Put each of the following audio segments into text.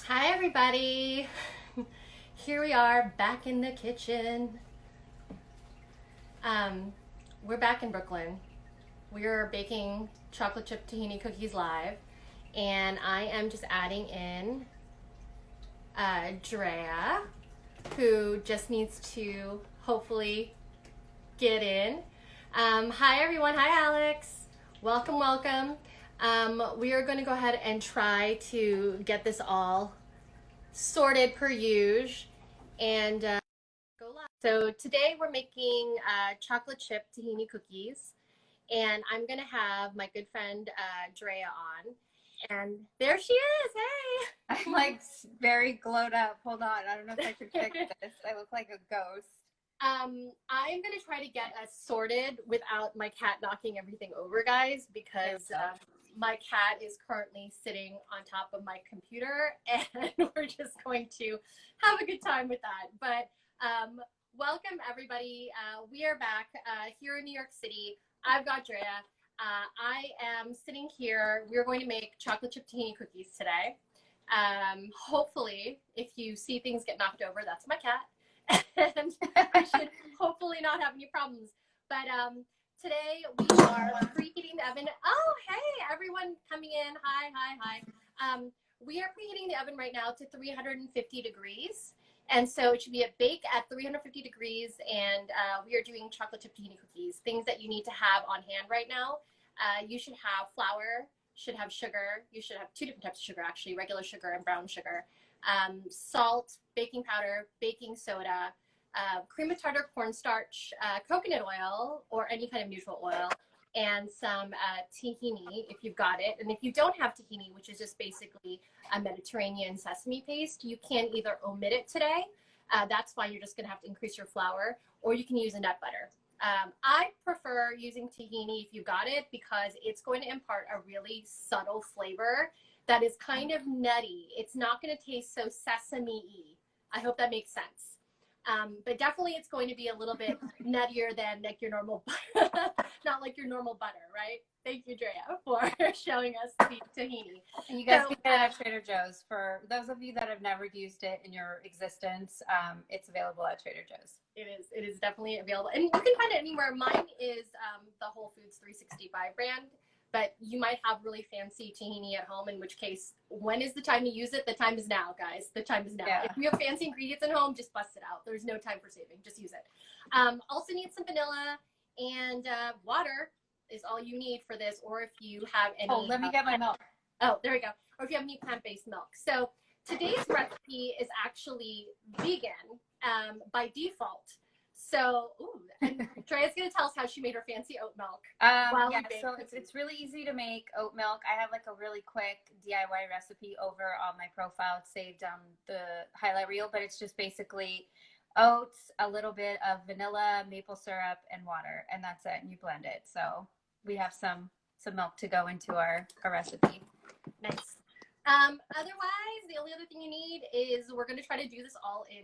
Hi, everybody. Here we are back in the kitchen. Um, we're back in Brooklyn. We are baking chocolate chip tahini cookies live, and I am just adding in Drea, who just needs to hopefully get in. Hi, everyone. Hi, Alex. Welcome, welcome. We are going to go ahead and try to get this all sorted per usual and go live. So today we're making chocolate chip tahini cookies, and I'm gonna have my good friend Drea on. And there she is. Hey. I'm like very glowed up. Hold on. I don't know if I should fix this. I look like a ghost. I'm gonna try to get us sorted without my cat knocking everything over, guys, because my cat is currently sitting on top of my computer, and we're just going to have a good time with that. But welcome, everybody. We are back here in New York City. I've got Drea. I am sitting here. We're going to make chocolate chip tahini cookies today. Hopefully, if you see things get knocked over, that's my cat. And I should hopefully not have any problems. But today we are preheating the oven. Oh, hey, everyone coming in. Hi, hi, hi. We are preheating the oven right now to 350 degrees. And so it should be a bake at 350 degrees. And we are doing chocolate chip tahini cookies, things that you need to have on hand right now. You should have flour, should have sugar. You should have two different types of sugar, actually, regular sugar and brown sugar. Salt, baking powder, baking soda, cream of tartar, cornstarch, coconut oil, or any kind of neutral oil, and some tahini if you've got it. And if you don't have tahini, which is just basically a Mediterranean sesame paste, you can either omit it today. That's fine. You're just going to have to increase your flour, or you can use a nut butter. I prefer using tahini if you've got it because it's going to impart a really subtle flavor that is kind of nutty. It's not going to taste so sesame-y. I hope that makes sense. But definitely it's going to be a little bit nuttier than like your normal butter, not like your normal butter, right? Thank you, Drea, for showing us the tahini. And you guys can get it at Trader Joe's. For those of you that have never used it in your existence, it's available at Trader Joe's. It is definitely available. And you can find it anywhere. Mine is the Whole Foods 365 brand. But you might have really fancy tahini at home, in which case, when is the time to use it? The time is now, guys. The time is now. Yeah. If you have fancy ingredients at home, just bust it out. There's no time for saving. Just use it. Also need some vanilla and water is all you need for this, or if you have any. Oh, let me get my milk. Oh, there we go. Or if you have any plant-based milk. So today's recipe is actually vegan by default. So, and Drea's going to tell us how she made her fancy oat milk. Yeah, so it's really easy to make oat milk. I have like a really quick DIY recipe over on my profile. It's saved on the highlight reel, but it's just basically oats, a little bit of vanilla, maple syrup, and water, and that's it. And you blend it. So we have some milk to go into our recipe. Nice. Otherwise, the only other thing you need is we're going to try to do this all in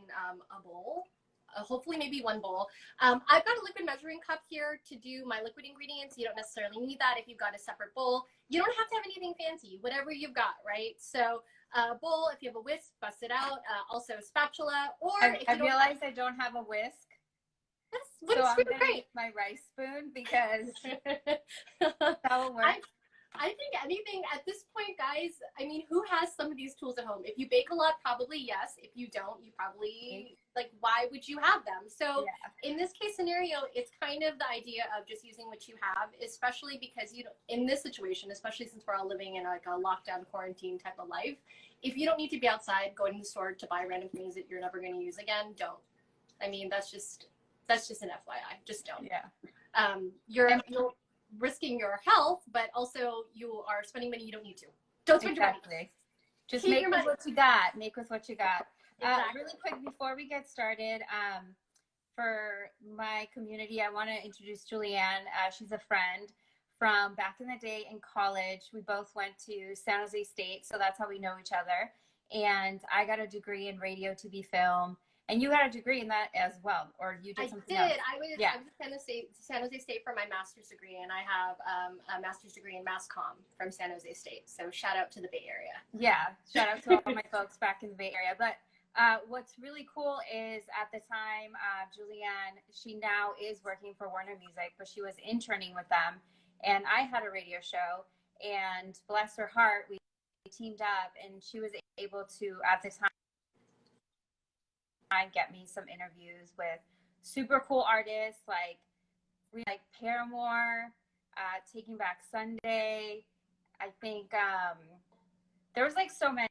a bowl. Hopefully maybe one bowl. I've got a liquid measuring cup here to do my liquid ingredients. You don't necessarily need that if you've got a separate bowl. You don't have to have anything fancy, whatever you've got, right? So a bowl, if you have a whisk, bust it out. Also a spatula, or I realize I don't have a whisk. But so it's I'm going to great. use my rice spoon because that will work. I think anything at this point, guys, I mean, who has some of these tools at home? If you bake a lot, probably yes. If you don't, you probably, like, why would you have them? So yeah. In this case scenario, it's kind of the idea of just using what you have, especially because, you know, in this situation, especially since we're all living in like a lockdown quarantine type of life, if you don't need to be outside going to the store to buy random things that you're never going to use again, don't. I mean, that's just an FYI. Just don't. Yeah. You're risking your health, but also you are spending money you don't need to. Don't spend your money. Just make with what you got. Make with what you got. Exactly. Really quick before we get started, for my community, I want to introduce JulieAnn. She's a friend from back in the day in college. We both went to San Jose State, so that's how we know each other. And I got a degree in radio, TV, film. And you had a degree in that as well, or you did something else? I was at San Jose State for my master's degree, and I have a master's degree in mass comm from San Jose State. So shout out to the Bay Area. Yeah, shout out to all my folks back in the Bay Area. But what's really cool is at the time, JulieAnn, she now is working for Warner Music, but she was interning with them. And I had a radio show, and bless her heart, we teamed up, and she was able to, at the time, get me some interviews with super cool artists like Paramore, Taking Back Sunday. I think there was like so many.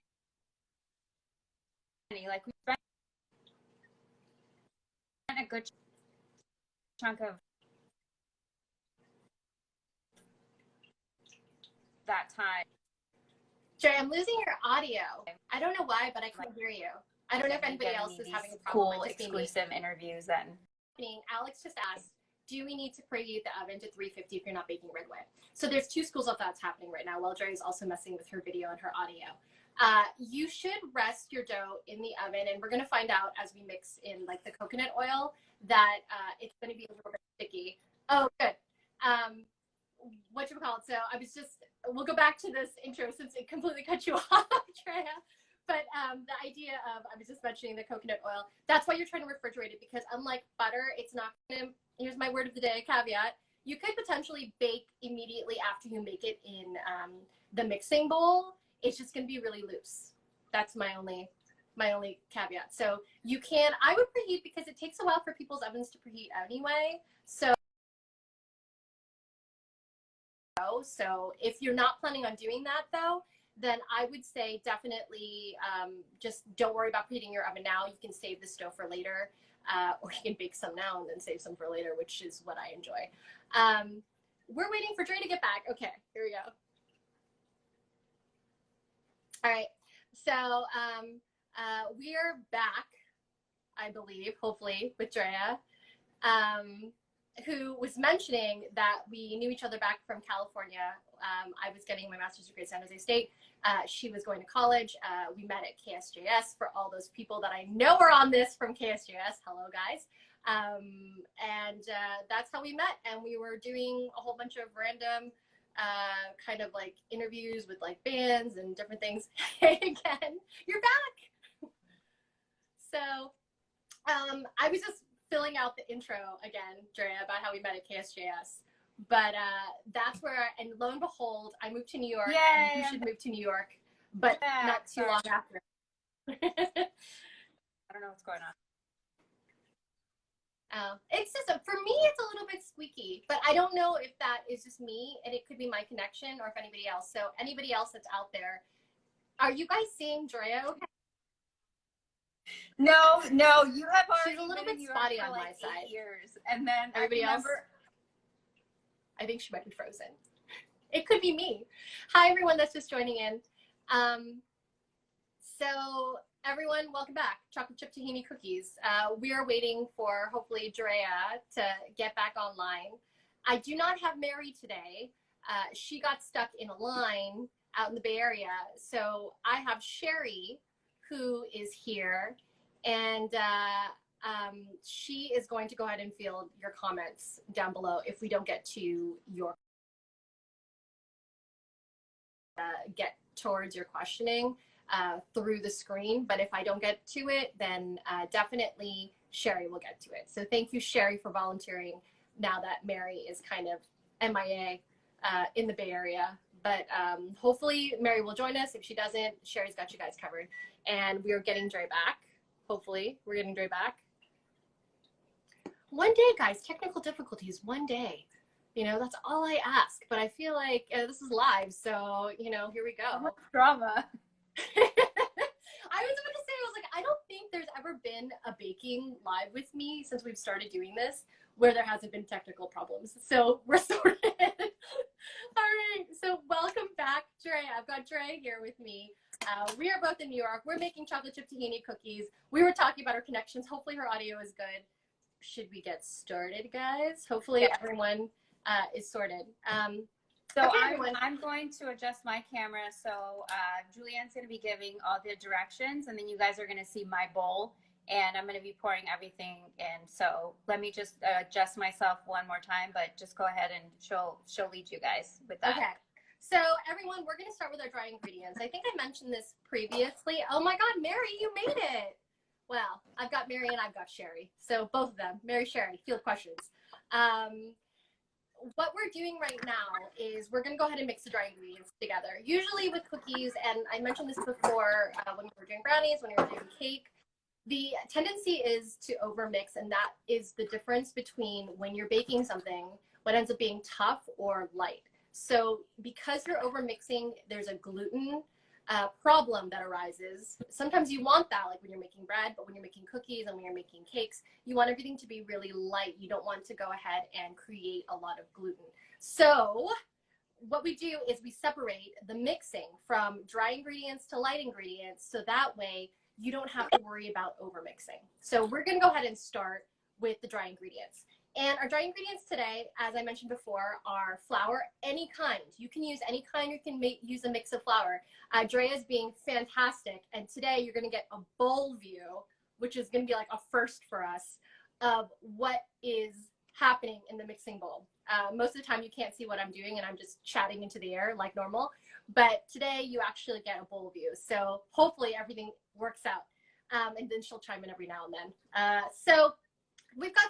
Like we spent a good chunk of that time. Jay, I'm losing your audio. I don't know why, but I can't hear you. I don't know if anybody else is having a problem. Cool exclusive interviews then. Alex just asked, do we need to preheat the oven to 350 if you're not baking red wine? So there's two schools of thoughts happening right now while Jerry's also messing with her video and her audio. You should rest your dough in the oven, and we're going to find out as we mix in like the coconut oil that it's going to be a little bit sticky. Oh, good. Whatchamacallit? So we'll go back to this intro since it completely cut you off, Treya. But the idea of, I was just mentioning the coconut oil, that's why you're trying to refrigerate it, because unlike butter, it's not going to, here's my word of the day, caveat, you could potentially bake immediately after you make it in the mixing bowl. It's just going to be really loose. That's my only caveat. So you can, I would preheat because it takes a while for people's ovens to preheat anyway. So if you're not planning on doing that though, then I would say definitely just don't worry about preheating your oven now. You can save the stove for later, or you can bake some now and then save some for later, which is what I enjoy. We're waiting for Dre to get back. Okay, here we go. All right, so we're back, I believe, hopefully, with Drea, who was mentioning that we knew each other back from California. I was getting my master's degree at San Jose State. She was going to college. We met at KSJS. For all those people that I know are on this from KSJS, hello guys. And that's how we met. And we were doing a whole bunch of random kind of like interviews with like bands and different things. Hey again, you're back. So I was just filling out the intro again, Drea, about how we met at KSJS. But that's where, and lo and behold, I moved to New York. Yay! You should move to New York, but not too long after. I don't know what's going on. It's just, for me, it's a little bit squeaky, but I don't know if that is just me, and it could be my connection, or if anybody else. So anybody else that's out there, are you guys seeing Drea okay? No, you have already. She's a little bit spotty on my side. Years, and then everybody else. I think she might be frozen. It could be me. Hi, everyone that's just joining in. So everyone, welcome back. Chocolate Chip Tahini Cookies. We are waiting for, hopefully, Drea to get back online. I do not have Mary today. She got stuck in a line out in the Bay Area. So I have Sherry, who is here, and she is going to go ahead and field your comments down below if we don't get to your get towards your questioning through the screen. But if I don't get to it, then definitely Sherry will get to it. So thank you, Sherry, for volunteering now that Mary is kind of MIA in the Bay Area. But hopefully Mary will join us. If she doesn't, Sherry's got you guys covered. And we are getting Dre back. Hopefully we're getting Dre back. One day, guys, technical difficulties, one day. You know, that's all I ask. But I feel like this is live, so, you know, here we go. What drama? I was about to say, I was like, I don't think there's ever been a baking live with me since we've started doing this where there hasn't been technical problems. So we're sorted. All right, so welcome back, Dre. I've got Dre here with me. We are both in New York. We're making chocolate chip tahini cookies. We were talking about our connections. Hopefully her audio is good. Should we get started, guys? Hopefully everyone is sorted. So okay, I'm going to adjust my camera. So JulieAnn's going to be giving all the directions, and then you guys are going to see my bowl and I'm going to be pouring everything in. So let me just adjust myself one more time, but just go ahead and she'll lead you guys with that. Okay. So everyone, we're going to start with our dry ingredients. I think I mentioned this previously. Oh my God, Mary, you made it. Well, I've got Mary and I've got Sherry. So both of them, Mary, Sherry, field questions. What we're doing right now is we're going to go ahead and mix the dry ingredients together. Usually with cookies, and I mentioned this before when we were doing brownies, when we were doing cake, the tendency is to overmix, and that is the difference between when you're baking something, what ends up being tough or light. So because you're overmixing, there's a gluten problem that arises. Sometimes you want that, like when you're making bread, but when you're making cookies and when you're making cakes, you want everything to be really light. You don't want to go ahead and create a lot of gluten. So what we do is we separate the mixing from dry ingredients to light ingredients, so that way you don't have to worry about overmixing. So we're going to go ahead and start with the dry ingredients. And our dry ingredients today, as I mentioned before, are flour, any kind. You can use any kind. You can use a mix of flour. Andrea is being fantastic. And today you're going to get a bowl view, which is going to be like a first for us, of what is happening in the mixing bowl. Most of the time you can't see what I'm doing and I'm just chatting into the air like normal. But today you actually get a bowl view. So hopefully everything works out. And then she'll chime in every now and then. So we've got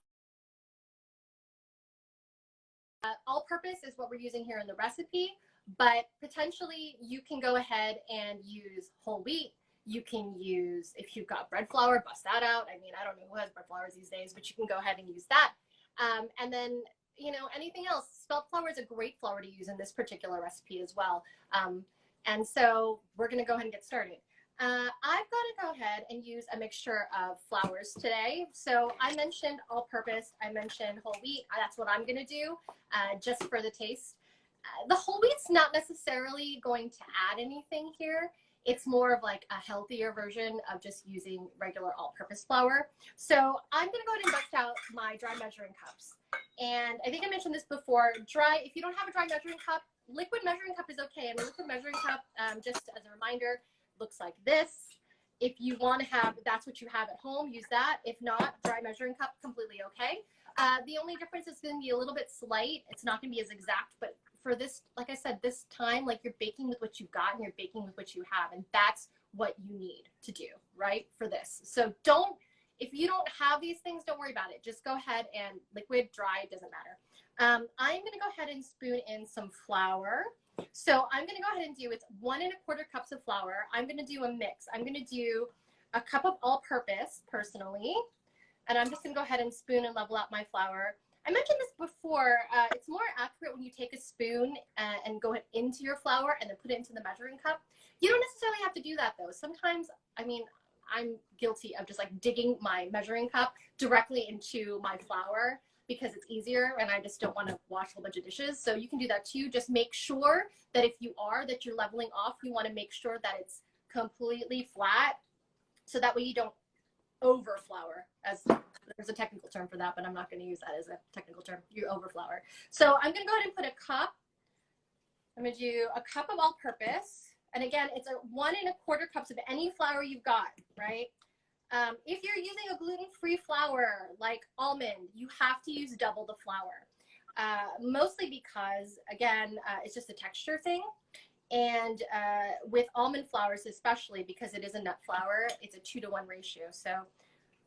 all-purpose is what we're using here in the recipe, but potentially you can go ahead and use whole wheat. You can use, if you've got bread flour, bust that out. I mean, I don't know who has bread flours these days, but you can go ahead and use that. And then, you know, anything else. Spelt flour is a great flour to use in this particular recipe as well. And so we're going to go ahead and get started. I've got to go ahead and use a mixture of flours today. So I mentioned all-purpose. I mentioned whole wheat. That's what I'm going to do just for the taste. The whole wheat's not necessarily going to add anything here. It's more of like a healthier version of just using regular all-purpose flour. So I'm going to go ahead and bust out my dry measuring cups. And I think I mentioned this before. Dry, if you don't have a dry measuring cup, liquid measuring cup is okay. And a liquid measuring cup, just as a reminder, looks like this. If you want to have, that's what you have at home, use that. If not, dry measuring cup, completely okay. The only difference is going to be a little bit slight. It's not going to be as exact, but for this, like I said, this time, like you're baking with what you've got and you're baking with what you have, and that's what you need to do, right, for this. So don't, if you don't have these things, don't worry about it. Just go ahead and liquid, dry, doesn't matter. I'm going to go ahead and spoon in some flour. So I'm going to go ahead and do, it's 1 1/4 cups of flour. I'm going to do a mix. I'm going to do a cup of all-purpose personally, and I'm just going to go ahead and spoon and level out my flour. I mentioned this before. It's more accurate when you take a spoon and go into your flour and then put it into the measuring cup. You don't necessarily have to do that though. Sometimes, I mean, I'm guilty of just like digging my measuring cup directly into my flour because it's easier and I just don't want to wash a whole bunch of dishes. So you can do that too. Just make sure that if you are, that you're leveling off, you want to make sure that it's completely flat so that way you don't over flour, as there's a technical term for that, but I'm not going to use that as a technical term. You over flour. So I'm going to go ahead and put a cup. I'm going to do a cup of all-purpose. And again, it's a 1 1/4 cups of any flour you've got, right? If you're using a gluten-free flour like almond, you have to use double the flour. Mostly because, again, it's just a texture thing. And with almond flours, especially because it is a nut flour, it's a 2-to-1 ratio. So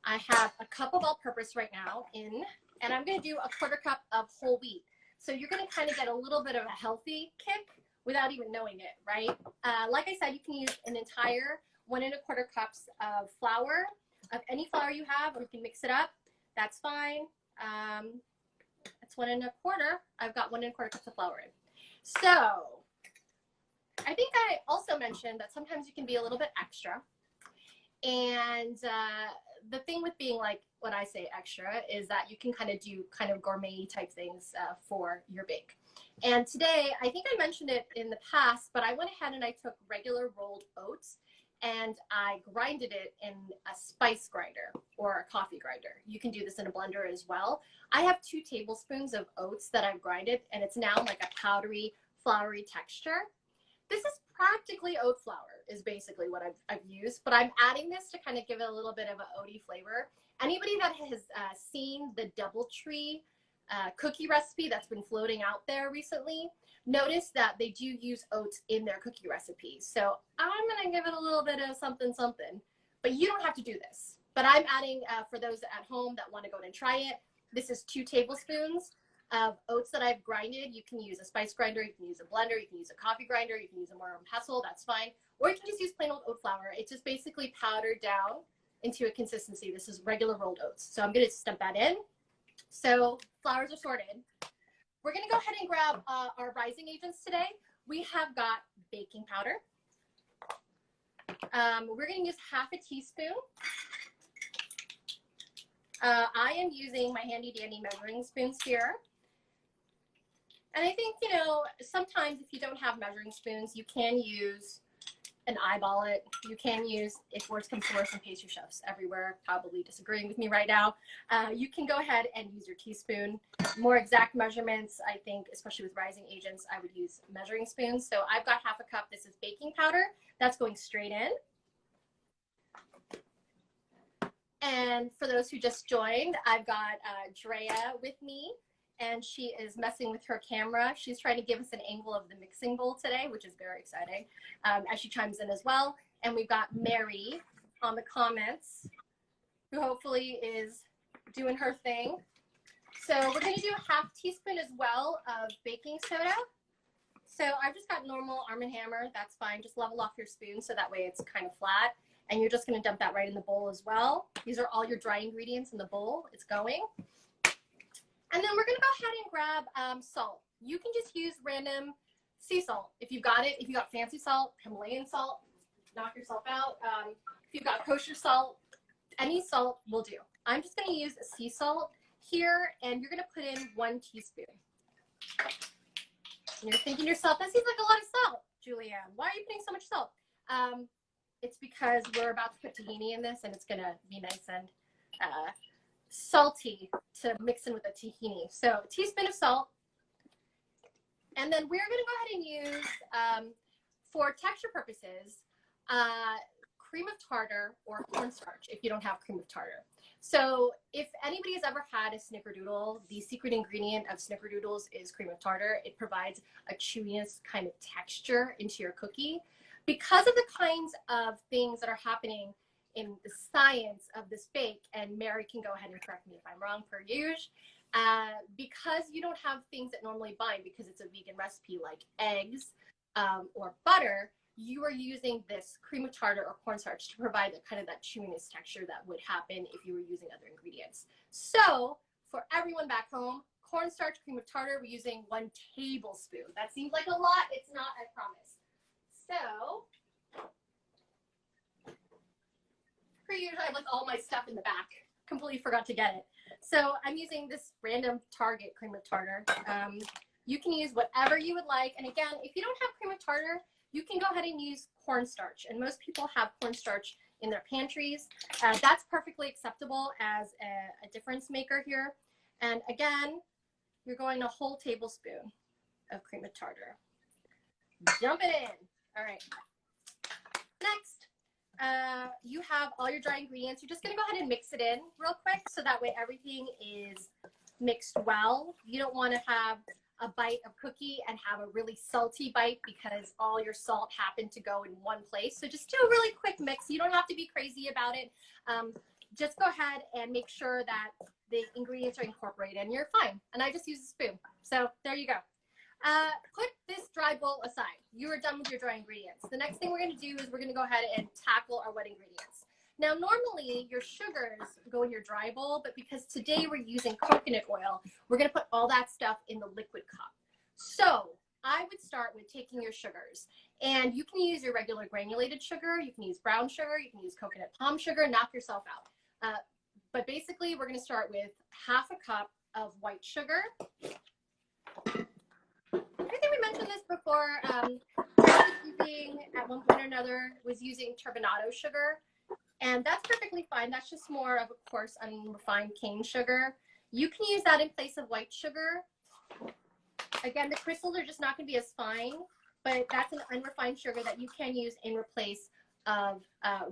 I have a cup of all-purpose right now in, and I'm going to do a 1/4 cup of whole wheat. So you're going to kind of get a little bit of a healthy kick without even knowing it, right? Like I said, you can use an entire 1 1/4 cups of flour, of any flour you have, or you can mix it up. That's fine. That's 1 1/4. I've got 1 1/4 cups of flour in. So I think I also mentioned that sometimes you can be a little bit extra. And the thing with being like, what I say extra, is that you can kind of do kind of gourmet type things for your bake. And today, I think I mentioned it in the past, but I went ahead and I took regular rolled oats and I grinded it in a spice grinder or a coffee grinder. You can do this in a blender as well. I have 2 tablespoons of oats that I've grinded, and it's now like a powdery, floury texture. This is practically basically oat flour is basically what I've used, but I'm adding this to kind of give it a little bit of an oaty flavor. Anybody that has seen the DoubleTree cookie recipe that's been floating out there recently, notice that they do use oats in their cookie recipes. So I'm gonna give it a little bit of something, but you don't have to do this. But I'm adding, for those at home that wanna go and try it, this is 2 tablespoons of oats that I've grinded. You can use a spice grinder, you can use a blender, you can use a coffee grinder, you can use a Marlin pestle, that's fine. Or you can just use plain old oat flour. It's just basically powdered down into a consistency. This is regular rolled oats. So I'm gonna dump that in. So flours are sorted. We're gonna go ahead and grab our rising agents today. We have got baking powder. We're gonna use half a teaspoon. I am using my handy dandy measuring spoons here. And I think, you know, sometimes if you don't have measuring spoons, you can use an eyeball it. You can use, if worse comes to worse, some pastry chefs everywhere probably disagreeing with me right now. You can go ahead and use your teaspoon. More exact measurements, I think, especially with rising agents, I would use measuring spoons. So I've got half a cup. This is baking powder. That's going straight in. And for those who just joined, I've got Andrea with me, and she is messing with her camera. She's trying to give us an angle of the mixing bowl today, which is very exciting, as she chimes in as well. And we've got Mary on the comments, who hopefully is doing her thing. So we're gonna do a half teaspoon as well of baking soda. So I've just got normal Arm & Hammer, that's fine. Just level off your spoon so that way it's kind of flat. And you're just gonna dump that right in the bowl as well. These are all your dry ingredients in the bowl, it's going. And then we're gonna go ahead and grab salt. You can just use random sea salt. If you've got it, if you got fancy salt, Himalayan salt, knock yourself out. If you've got kosher salt, any salt will do. I'm just gonna use sea salt here, and you're gonna put in 1 teaspoon. And you're thinking to yourself, that seems like a lot of salt, JulieAnn. Why are you putting so much salt? It's because we're about to put tahini in this, and it's gonna be nice and salty to mix in with the tahini. So a teaspoon of salt. And then we're gonna go ahead and use, for texture purposes, cream of tartar or cornstarch if you don't have cream of tartar. So if anybody has ever had a snickerdoodle, the secret ingredient of snickerdoodles is cream of tartar. It provides a chewiness kind of texture into your cookie. Because of the kinds of things that are happening in the science of this bake, and Mary can go ahead and correct me if I'm wrong per usual, because you don't have things that normally bind because it's a vegan recipe like eggs or butter, you are using this cream of tartar or cornstarch to provide the kind of that chewiness texture that would happen if you were using other ingredients. So for everyone back home, cornstarch, cream of tartar, we're using 1 tablespoon. That seems like a lot. It's not, I promise. So per usual, I have like all my stuff in the back. Completely forgot to get it. So I'm using this random Target cream of tartar. You can use whatever you would like. And again, if you don't have cream of tartar, you can go ahead and use cornstarch. And most people have cornstarch in their pantries. That's perfectly acceptable as a difference maker here. And again, you're going a whole tablespoon of cream of tartar. Dump it in. All right. Next, you have all your dry ingredients. You're just gonna go ahead and mix it in real quick so that way everything is mixed well. You don't wanna have a bite of cookie and have a really salty bite because all your salt happened to go in one place. So just do a really quick mix. You don't have to be crazy about it. Just go ahead and make sure that the ingredients are incorporated and you're fine. And I just use a spoon. So there you go. Put this dry bowl aside. You are done with your dry ingredients. The next thing we're going to do is we're going to go ahead and tackle our wet ingredients. Now, normally your sugars go in your dry bowl, but because today we're using coconut oil, we're going to put all that stuff in the liquid cup. So I would start with taking your sugars, and you can use your regular granulated sugar, you can use brown sugar, you can use coconut palm sugar, knock yourself out. But basically, we're going to start with half a cup of white sugar. I think we mentioned this before. At one point or another, was using turbinado sugar, and that's perfectly fine. That's just more of a coarse, unrefined cane sugar. You can use that in place of white sugar. Again, the crystals are just not going to be as fine but that's an unrefined sugar that you can use in replace of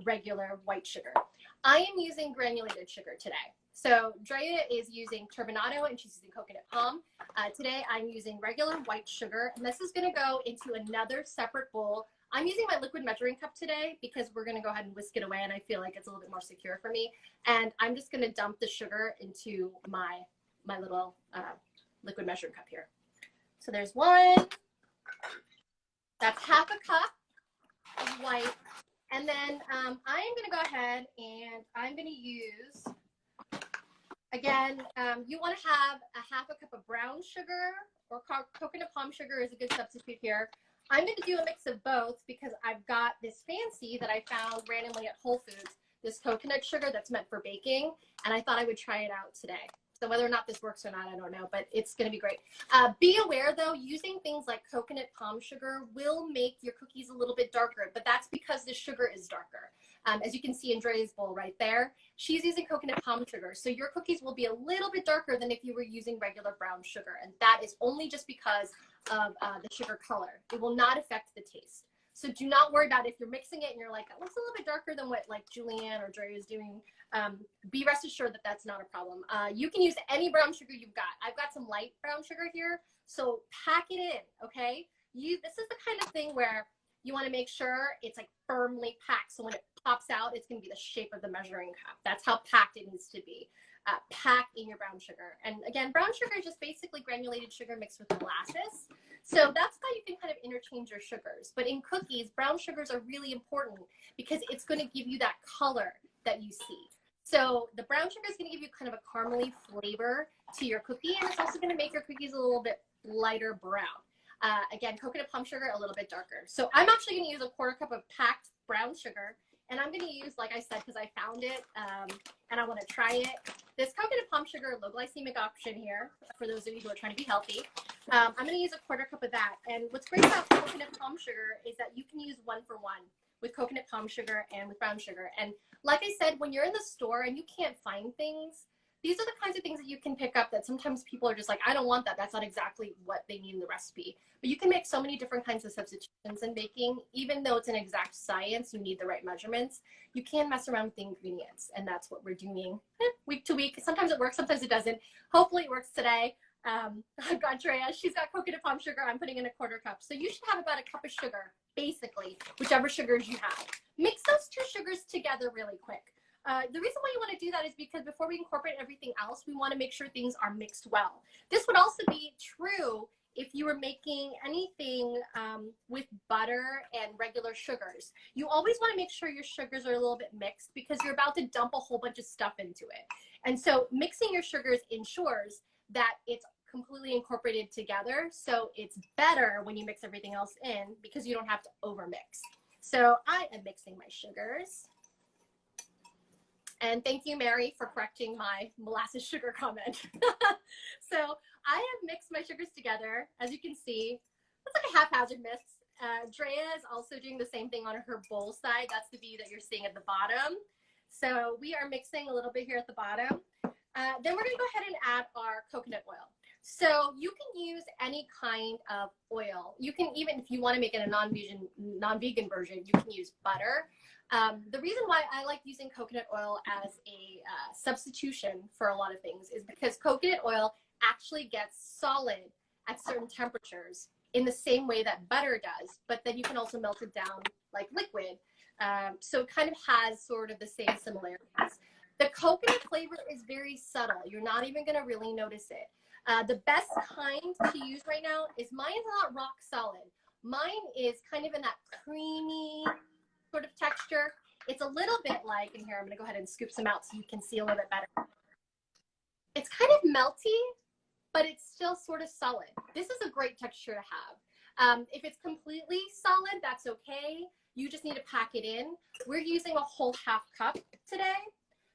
regular white sugar. I am using granulated sugar today. So Drea is using turbinado and she's using coconut palm. Today I'm using regular white sugar, and this is going to go into another separate bowl. I'm using my liquid measuring cup today because we're going to go ahead and whisk it away, and I feel like it's a little bit more secure for me. And I'm just going to dump the sugar into my little liquid measuring cup here. So there's one. That's half a cup of white. And then I am going to go ahead and I'm going to use, again, you want to have a half a cup of brown sugar, or coconut palm sugar is a good substitute here. I'm going to do a mix of both because I've got this fancy that I found randomly at Whole Foods, this coconut sugar that's meant for baking, and I thought I would try it out today. So whether or not this works or not, I don't know, but it's going to be great. Be aware, though, using things like coconut palm sugar will make your cookies a little bit darker, but that's because the sugar is darker. As you can see in Dre's bowl right there, she's using coconut palm sugar. So your cookies will be a little bit darker than if you were using regular brown sugar. And that is only just because of the sugar color. It will not affect the taste. So do not worry about it if you're mixing it and you're like, it looks a little bit darker than what like JulieAnn or Dre is doing. Be rest assured that that's not a problem. You can use any brown sugar you've got. I've got some light brown sugar here, so pack it in, okay? This is the kind of thing where you want to make sure it's like firmly packed, so when it pops out, it's going to be the shape of the measuring cup. That's how packed it needs to be. Pack in your brown sugar. And again, brown sugar is just basically granulated sugar mixed with molasses. So that's how you can kind of interchange your sugars. But in cookies, brown sugars are really important because it's going to give you that color that you see. So the brown sugar is going to give you kind of a caramely flavor to your cookie, and it's also going to make your cookies a little bit lighter brown. Again, coconut palm sugar, a little bit darker. So I'm actually going to use a quarter cup of packed brown sugar, and I'm going to use, like I said, because I found it and I want to try it, this coconut palm sugar, low glycemic option here, for those of you who are trying to be healthy. I'm going to use a quarter cup of that. And what's great about coconut palm sugar is that you can use 1 for 1 with coconut palm sugar and with brown sugar. And like I said, when you're in the store and you can't find things, these are the kinds of things that you can pick up that sometimes people are just like, I don't want that. That's not exactly what they need in the recipe. But you can make so many different kinds of substitutions in baking. Even though it's an exact science, you need the right measurements. You can mess around with the ingredients. And that's what we're doing week to week. Sometimes it works, sometimes it doesn't. Hopefully it works today. I've got Andrea. She's got coconut palm sugar. I'm putting in a quarter cup. So you should have about a cup of sugar, basically, whichever sugars you have. Mix those two sugars together really quick. The reason why you want to do that is because before we incorporate everything else, we want to make sure things are mixed well. This would also be true if you were making anything with butter and regular sugars. You always want to make sure your sugars are a little bit mixed because you're about to dump a whole bunch of stuff into it. And so mixing your sugars ensures that it's completely incorporated together. So it's better when you mix everything else in because you don't have to overmix. So I am mixing my sugars. And thank you, Mary, for correcting my molasses sugar comment. So I have mixed my sugars together. As you can see, it's like a haphazard mix. Drea is also doing the same thing on her bowl side. That's the view that you're seeing at the bottom. So we are mixing a little bit here at the bottom. Then we're going to go ahead and add our coconut oil. So you can use any kind of oil. You can even, if you want to make it a non-vegan version, you can use butter. The reason why I like using coconut oil as a substitution for a lot of things is because coconut oil actually gets solid at certain temperatures in the same way that butter does, but then you can also melt it down like liquid. So it kind of has sort of the same similarities. The coconut flavor is very subtle. You're not even going to really notice it. The best kind to use right now is mine's not rock solid. Mine is kind of in that creamy sort of texture. It's a little bit like, and here I'm going to go ahead and scoop some out so you can see a little bit better. It's kind of melty, but it's still sort of solid. This is a great texture to have. If it's completely solid, that's okay. You just need to pack it in. We're using a whole half cup today.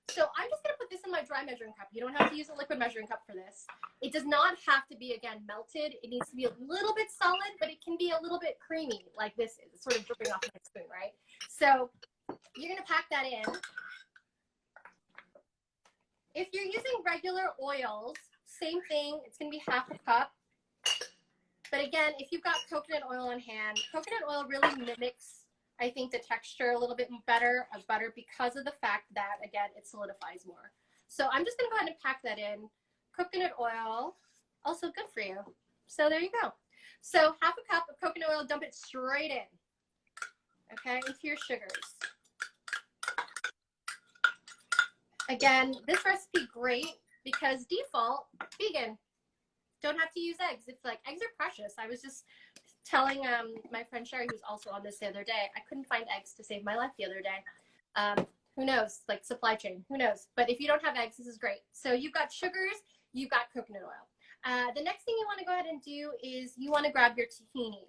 So I'm just going to put this in my dry measuring cup. You don't have to use a liquid measuring cup for this. It does not have to be, again, melted. It needs to be a little bit solid, but it can be a little bit creamy like this is. It's sort of dripping off my spoon, right? So you're going to pack that in. If you're using regular oils, same thing. It's going to be half a cup. But again, if you've got coconut oil on hand, coconut oil really mimics, I think, the texture a little bit better of butter because of the fact that, again, it solidifies more. So I'm just gonna go ahead and pack that in. Coconut oil, also good for you. So there you go. So half a cup of coconut oil, dump it straight in, okay, into your sugars. Again, this recipe great because default, vegan. Don't have to use eggs. It's like, eggs are precious. I was just telling my friend Sherry, who's also on this the other day, I couldn't find eggs to save my life the other day. Who knows, like supply chain, who knows? But if you don't have eggs, this is great. So you've got sugars, you've got coconut oil. The next thing you want to go ahead and do is you want to grab your tahini.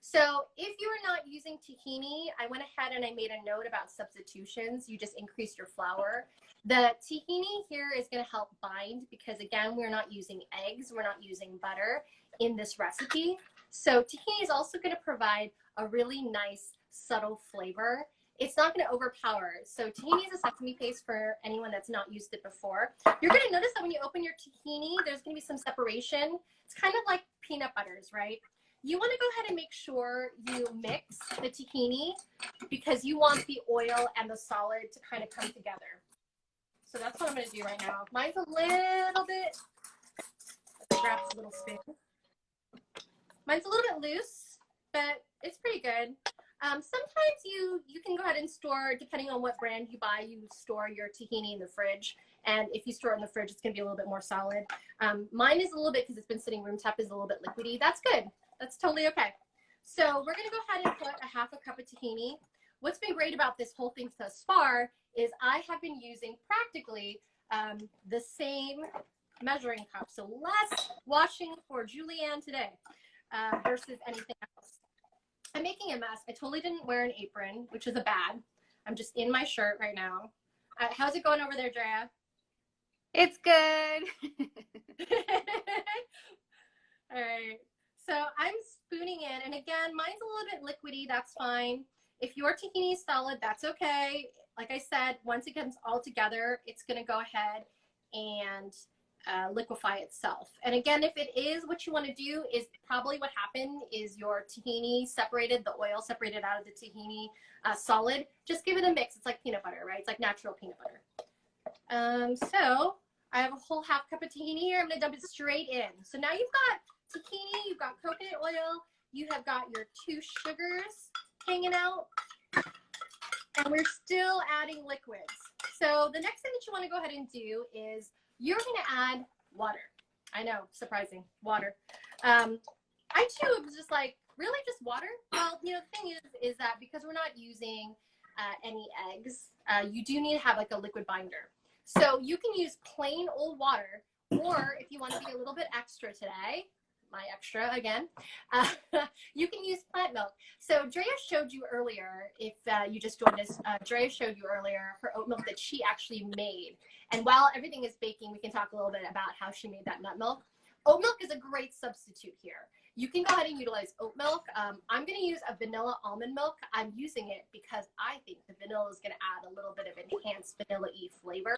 So if you are not using tahini, I went ahead and I made a note about substitutions. You just increase your flour. The tahini here is going to help bind because, again, we're not using eggs. We're not using butter in this recipe. So tahini is also going to provide a really nice, subtle flavor. It's not going to overpower. So tahini is a sesame paste for anyone that's not used it before. You're going to notice that when you open your tahini, there's going to be some separation. It's kind of like peanut butters, right? You want to go ahead and make sure you mix the tahini because you want the oil and the solid to kind of come together. So that's what I'm going to do right now. Mine's a little bit, let's grab this little spoon. Mine's a little bit loose, but it's pretty good. Sometimes you can go ahead and store, depending on what brand you buy, you store your tahini in the fridge. And if you store it in the fridge, it's going to be a little bit more solid. Mine is a little bit, because it's been sitting room temp, is a little bit liquidy. That's good. That's totally okay. So we're going to go ahead and put a half a cup of tahini. What's been great about this whole thing thus far is I have been using practically the same measuring cup. So less washing for JulieAnn today versus anything else. I'm making a mess. I totally didn't wear an apron, which is a bad. I'm just in my shirt right now. How's it going over there, Drea? It's good. All right. So I'm spooning in, and again, mine's a little bit liquidy. That's fine. If your tahini is solid, that's okay. Like I said, once it comes all together, it's going to go ahead and liquefy itself. And again, if it is, what you want to do is probably what happened is your tahini separated, the oil separated out of the tahini solid. Just give it a mix. It's like peanut butter, right? It's like natural peanut butter. So I have a whole half cup of tahini here. I'm going to dump it straight in. So now you've got tahini, you've got coconut oil, you have got your 2 sugars hanging out, and we're still adding liquids. So the next thing that you want to go ahead and do is you're going to add water. I know, surprising, water. I too was just like, really, just water? Well, you know, the thing is that because we're not using any eggs, you do need to have like a liquid binder. So you can use plain old water, or if you want to be a little bit extra today, my extra again, you can use plant milk. So Drea showed you earlier, if you just joined us, Drea showed you earlier her oat milk that she actually made. And while everything is baking, we can talk a little bit about how she made that nut milk. Oat milk is a great substitute here. You can go ahead and utilize oat milk. I'm going to use a vanilla almond milk. I'm using it because I think the vanilla is going to add a little bit of enhanced vanilla-y flavor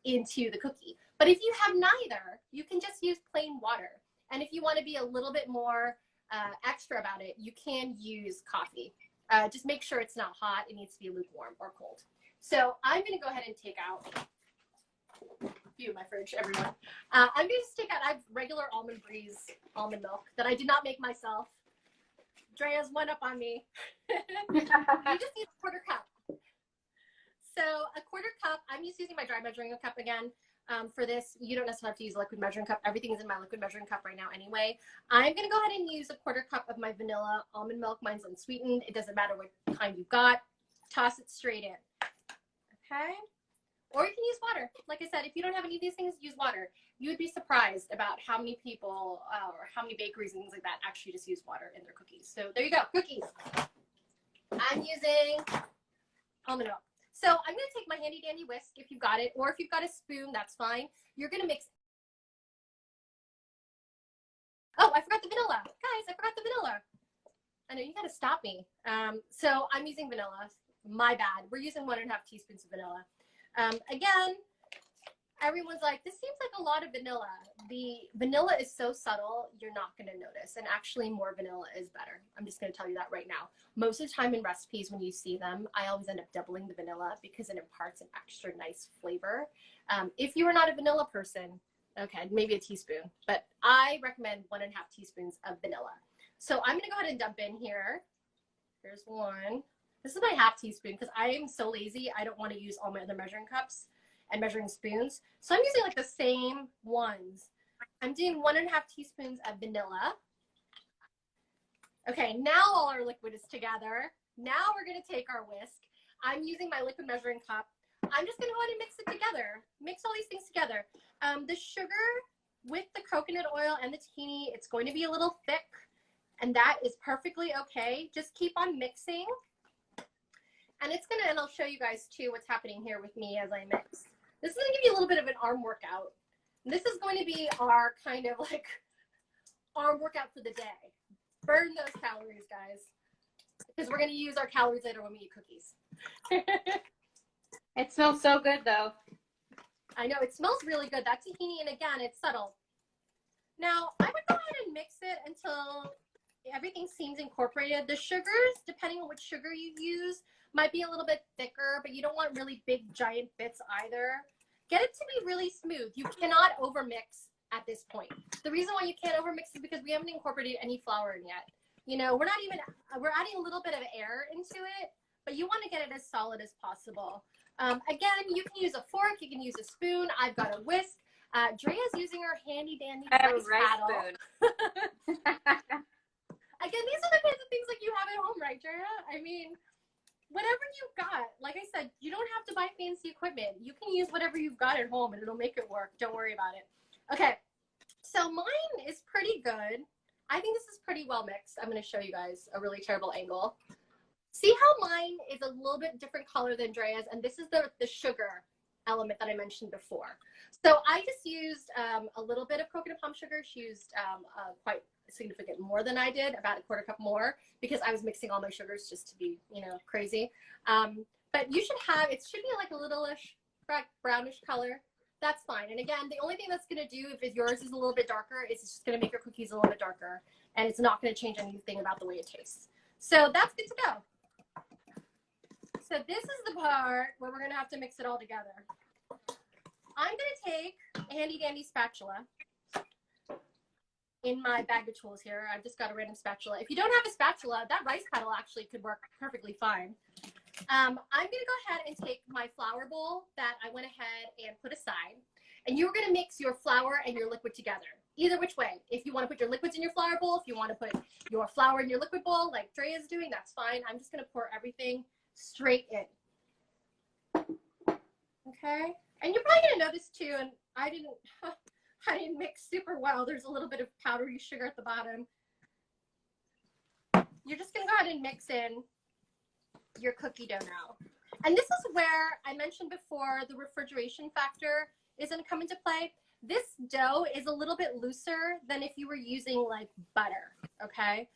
into the cookie. But if you have neither, you can just use plain water. And if you want to be a little bit more extra about it, you can use coffee. Just make sure it's not hot. It needs to be lukewarm or cold. So I'm going to go ahead and take out view my fridge, everyone. I'm going to just take out, I have regular Almond Breeze almond milk that I did not make myself. Drea's one up on me. You just need a 1/4 cup. So a 1/4 cup, I'm just using my dry measuring cup again. For this, you don't necessarily have to use a liquid measuring cup. Everything is in my liquid measuring cup right now anyway. I'm going to go ahead and use a 1/4 cup of my vanilla almond milk. Mine's unsweetened. It doesn't matter what kind you've got. Toss it straight in. Okay? Or you can use water. Like I said, if you don't have any of these things, use water. You would be surprised about how many people or how many bakeries and things like that actually just use water in their cookies. So there you go, cookies. I'm using almond milk. So I'm going to take my handy dandy whisk if you've got it, or if you've got a spoon, that's fine. You're going to mix. Oh, I forgot the vanilla. Guys, I forgot the vanilla. I know, you got to stop me. So I'm using vanilla. My bad. We're using 1½ teaspoons of vanilla. Again, everyone's like, this seems like a lot of vanilla. The vanilla is so subtle, you're not going to notice. And actually, more vanilla is better. I'm just going to tell you that right now. Most of the time in recipes, when you see them, I always end up doubling the vanilla because it imparts an extra nice flavor. If you are not a vanilla person, okay, maybe a teaspoon, but I recommend 1.5 teaspoons of vanilla. So I'm going to go ahead and dump in here. Here's one. This is my 1/2 teaspoon because I am so lazy. I don't want to use all my other measuring cups and measuring spoons. So I'm using like the same ones. I'm doing 1.5 teaspoons of vanilla. Okay, now all our liquid is together. Now we're gonna take our whisk. I'm using my liquid measuring cup. I'm just gonna go ahead and mix it together. Mix all these things together. The sugar with the coconut oil and the tahini, it's going to be a little thick, and that is perfectly okay. Just keep on mixing. And I'll show you guys too what's happening here with me as I mix. This is going to give you a little bit of an arm workout. And this is going to be our kind of like arm workout for the day. Burn those calories, guys. Because we're going to use our calories later when we eat cookies. It smells so good though. I know, it smells really good. That tahini, and again, it's subtle. Now, I would go ahead and mix it until everything seems incorporated. The sugars, depending on which sugar you use, might be a little bit thicker, but you don't want really big, giant bits either. Get it to be really smooth. You cannot overmix at this point. The reason why you can't overmix is because we haven't incorporated any flour in yet. You know, we're adding a little bit of air into it, but you want to get it as solid as possible. Again, you can use a fork, you can use a spoon. I've got a whisk. Drea's using her handy dandy rice paddle. Again, these are the kinds of things like you have at home, right, Drea? I mean, whatever you've got, like I said, you don't have to buy fancy equipment. You can use whatever you've got at home and it'll make it work. Don't worry about it. Okay, so mine is pretty good. I think this is pretty well mixed. I'm going to show you guys a really terrible angle. See how mine is a little bit different color than Drea's, and this is the sugar element that I mentioned before. So I just used a little bit of coconut palm sugar. She used quite significant more than I did, about a 1/4 cup more, because I was mixing all my sugars just to be, you know, crazy. But you should have, it should be like a littleish brownish color. That's fine. And again, the only thing that's going to do if yours is a little bit darker is it's just going to make your cookies a little bit darker, and it's not going to change anything about the way it tastes. So that's good to go. So this is the part where we're going to have to mix it all together. I'm going to take a handy dandy spatula in my bag of tools here. I've just got a random spatula. If you don't have a spatula, that rice paddle actually could work perfectly fine. I'm going to go ahead and take my flour bowl that I went ahead and put aside. And you're going to mix your flour and your liquid together. Either which way. If you want to put your liquids in your flour bowl, if you want to put your flour in your liquid bowl like Drea is doing, that's fine. I'm just going to pour everything straight in. Okay? And you're probably going to notice too, and I didn't mix super well. There's a little bit of powdery sugar at the bottom. You're just going to go ahead and mix in your cookie dough now. And this is where I mentioned before the refrigeration factor is going to come into play. This dough is a little bit looser than if you were using like butter, okay?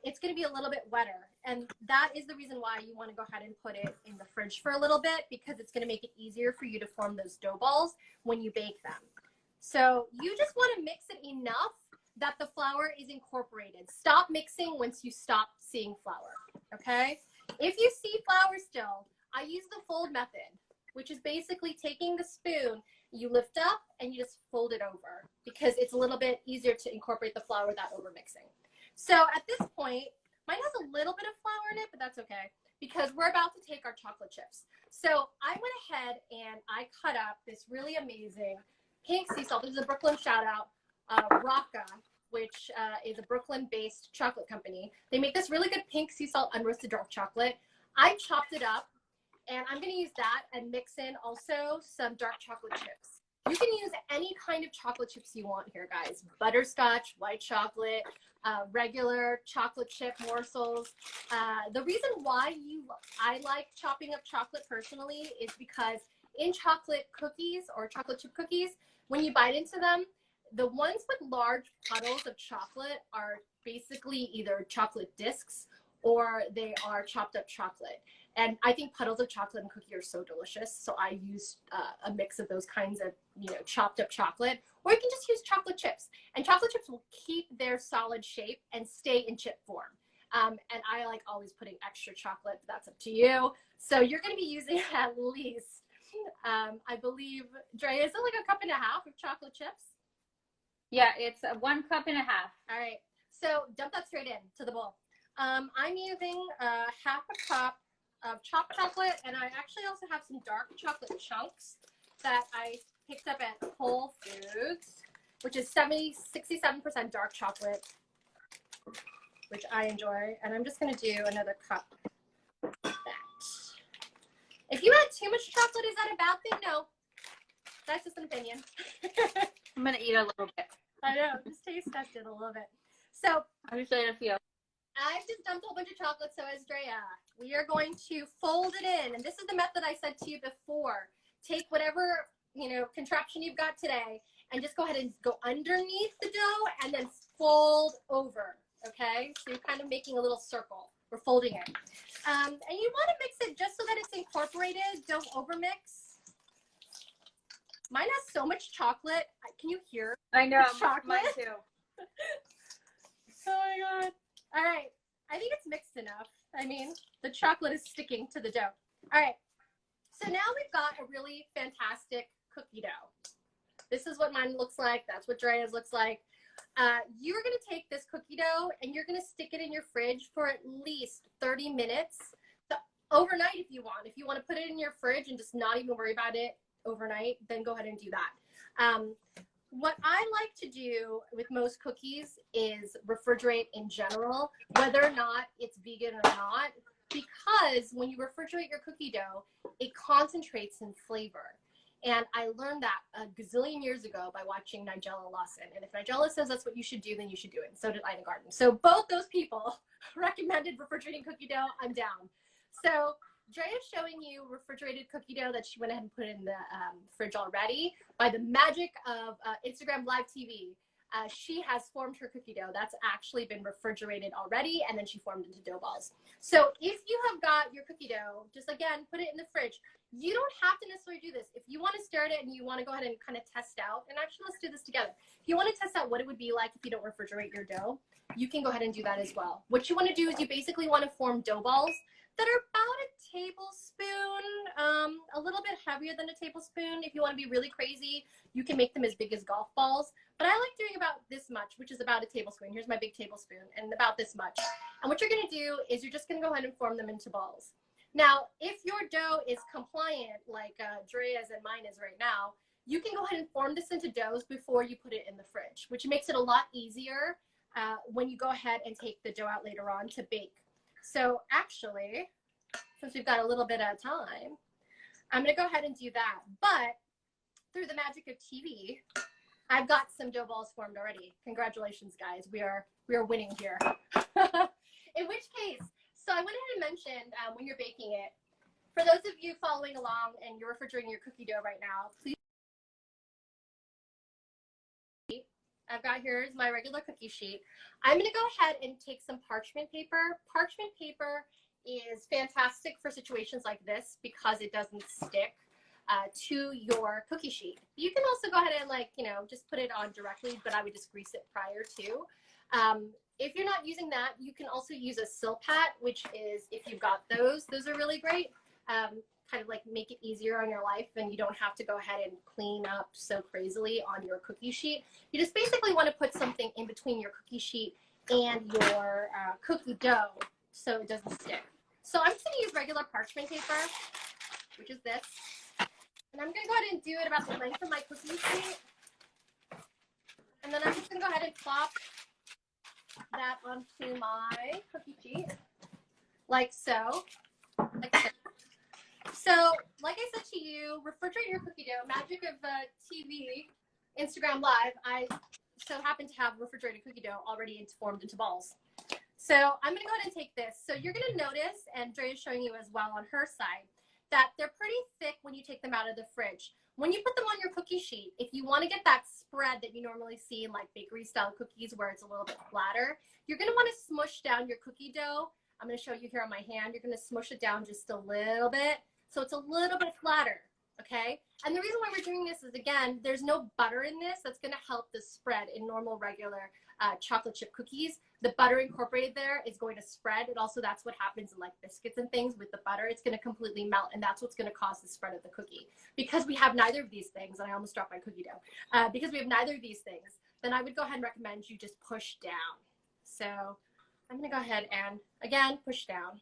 It's going to be a little bit wetter. And that is the reason why you want to go ahead and put it in the fridge for a little bit, because it's going to make it easier for you to form those dough balls when you bake them. So you just want to mix it enough that the flour is incorporated. Stop mixing once you stop seeing flour, okay? If you see flour still, I use the fold method, which is basically taking the spoon, you lift up and you just fold it over, because it's a little bit easier to incorporate the flour without over mixing. So at this point, mine has a little bit of flour in it, but that's okay, because we're about to take our chocolate chips. So I went ahead and I cut up this really amazing pink sea salt. This is a Brooklyn shout out, Rocca, which is a Brooklyn-based chocolate company. They make this really good pink sea salt unroasted dark chocolate. I chopped it up, and I'm going to use that and mix in also some dark chocolate chips. You can use any kind of chocolate chips you want here, guys. Butterscotch, white chocolate, regular chocolate chip morsels. The reason why I like chopping up chocolate personally is because in chocolate cookies or chocolate chip cookies, when you bite into them, the ones with large puddles of chocolate are basically either chocolate discs or they are chopped up chocolate. And I think puddles of chocolate and cookie are so delicious. So I use a mix of those kinds of, chopped up chocolate, or you can just use chocolate chips. And chocolate chips will keep their solid shape and stay in chip form. And I like always putting extra chocolate, but that's up to you. So you're going to be using at least, I believe, Dre, is it like a cup and a half of chocolate chips? Yeah, it's 1.5 cups. All right. So dump that straight in to the bowl. I'm using half a cup of chopped chocolate, and I actually also have some dark chocolate chunks that I picked up at Whole Foods, which is 67% dark chocolate, which I enjoy. And I'm just going to do another cup of that. If you add too much chocolate, is that a bad thing? No. That's just an opinion. I'm going to eat a little bit. I know. Just taste test it a little bit. So I'm just going to feel. I've just dumped a whole bunch of chocolate, so as Andrea, we are going to fold it in. And this is the method I said to you before. Take whatever, contraption you've got today and just go ahead and go underneath the dough and then fold over, okay? So you're kind of making a little circle. We're folding it. And you want to mix it just so that it's incorporated. Don't overmix. Mine has so much chocolate. Can you hear? I know. Chocolate? Mine too. Oh my God. All right. I think it's mixed enough. I mean, the chocolate is sticking to the dough. All right. So now we've got a really fantastic cookie dough. This is what mine looks like. That's what Drea's looks like. You're going to take this cookie dough and you're going to stick it in your fridge for at least 30 minutes. So overnight if you want. If you want to put it in your fridge and just not even worry about it overnight, then go ahead and do that. What I like to do with most cookies is refrigerate in general, whether or not it's vegan or not, because when you refrigerate your cookie dough, it concentrates in flavor. And I learned that a gazillion years ago by watching Nigella Lawson. And if Nigella says that's what you should do, then you should do it. And so did Ina Garten. So both those people recommended refrigerating cookie dough. I'm down. So Drea is showing you refrigerated cookie dough that she went ahead and put in the fridge already. By the magic of Instagram Live TV, she has formed her cookie dough. That's actually been refrigerated already, and then she formed into dough balls. So if you have got your cookie dough, just again, put it in the fridge. You don't have to necessarily do this. If you want to start it and you want to go ahead and kind of test out, and actually let's do this together. If you want to test out what it would be like if you don't refrigerate your dough, you can go ahead and do that as well. What you want to do is you basically want to form dough balls that are about a tablespoon, a little bit heavier than a tablespoon. If you want to be really crazy, you can make them as big as golf balls. But I like doing about this much, which is about a tablespoon. Here's my big tablespoon, and about this much. And what you're going to do is you're just going to go ahead and form them into balls. Now, if your dough is compliant, like Drea's and mine is right now, you can go ahead and form this into doughs before you put it in the fridge, which makes it a lot easier when you go ahead and take the dough out later on to bake. So actually, since we've got a little bit of time, I'm going to go ahead and do that. But through the magic of TV, I've got some dough balls formed already. Congratulations, guys. We are winning here. In which case, so I went ahead and mentioned when you're baking it, for those of you following along and you're refrigerating your cookie dough right now, please. I've got here's my regular cookie sheet. I'm going to go ahead and take some parchment paper. Parchment paper is fantastic for situations like this because it doesn't stick to your cookie sheet. You can also go ahead and just put it on directly, but I would just grease it prior to. If you're not using that, you can also use a Silpat, which is, if you've got those are really great. Kind of like make it easier on your life and you don't have to go ahead and clean up so crazily on your cookie sheet. You just basically want to put something in between your cookie sheet and your cookie dough so it doesn't stick. So I'm just going to use regular parchment paper, which is this. And I'm going to go ahead and do it about the length of my cookie sheet. And then I'm just going to go ahead and plop that onto my cookie sheet, like so. Like so. So, like I said to you, refrigerate your cookie dough. Magic of TV, Instagram Live, I so happen to have refrigerated cookie dough already formed into balls. So I'm going to go ahead and take this. So you're going to notice, and Dre is showing you as well on her side, that they're pretty thick when you take them out of the fridge. When you put them on your cookie sheet, if you want to get that spread that you normally see in like bakery style cookies where it's a little bit flatter, you're going to want to smush down your cookie dough I'm going to show you here on my hand. You're going to smush it down just a little bit so it's a little bit flatter, okay? And the reason why we're doing this is, again, there's no butter in this that's going to help the spread in normal, regular chocolate chip cookies. The butter incorporated there is going to spread. And also that's what happens in like biscuits and things with the butter. It's going to completely melt, and that's what's going to cause the spread of the cookie. Because we have neither of these things, and I almost dropped my cookie dough. Because we have neither of these things, then I would go ahead and recommend you just push down. So I'm going to go ahead and, again, push down.